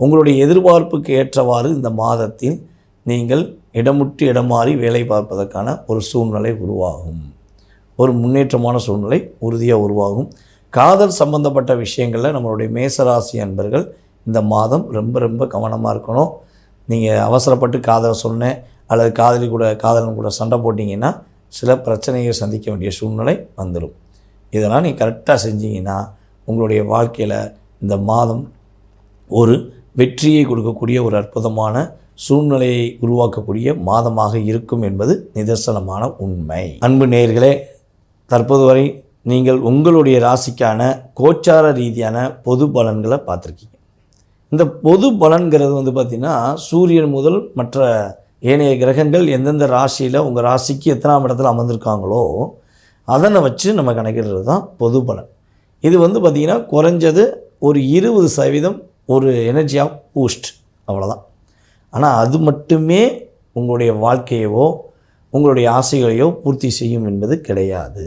உங்களுடைய எதிர்பார்ப்புக்கு ஏற்றவாறு இந்த மாதத்தில் நீங்கள் இடமுட்டு இடமாறி வேலை பார்ப்பதற்கான ஒரு சூழ்நிலை உருவாகும். ஒரு முன்னேற்றமான சூழ்நிலை உறுதியாக உருவாகும். காதல் சம்பந்தப்பட்ட விஷயங்களில் நம்மளுடைய மேசராசி அன்பர்கள் இந்த மாதம் ரொம்ப ரொம்ப கவனமாக இருக்கணும். நீங்கள் அவசரப்பட்டு காதலை சொன்னேன் அல்லது காதலன் கூட சண்டை போட்டிங்கன்னா சில பிரச்சனையை சந்திக்க வேண்டிய சூழ்நிலை வந்துடும். இதெல்லாம் நீங்கள் கரெக்டாக செஞ்சீங்கன்னா உங்களுடைய வாழ்க்கையில் இந்த மாதம் ஒரு வெற்றியை கொடுக்கக்கூடிய ஒரு அற்புதமான சூழ்நிலையை உருவாக்கக்கூடிய மாதமாக இருக்கும் என்பது நிதர்சனமான உண்மை. அன்பு நேயர்களே, தற்போது வரை நீங்கள் உங்களுடைய ராசிக்கான கோச்சார ரீதியான பொது பலன்களை பார்த்துருக்கீங்க. இந்த பொது பலன்கிறது பார்த்திங்கன்னா சூரியன் முதல் மற்ற ஏனைய கிரகங்கள் எந்தெந்த ராசியில் உங்கள் ராசிக்கு எத்தனாம் இடத்துல அமர்ந்திருக்காங்களோ அதனை வச்சு நம்ம கணக்கிடுறது தான் பொது பலன். இது பார்த்திங்கன்னா குறைஞ்சது ஒரு 20% ஒரு எனர்ஜியாக பூஸ்ட், அவ்வளோதான். ஆனால் அது மட்டுமே உங்களுடைய வாழ்க்கையவோ உங்களுடைய ஆசைகளையோ பூர்த்தி செய்யும் என்பது கிடையாது.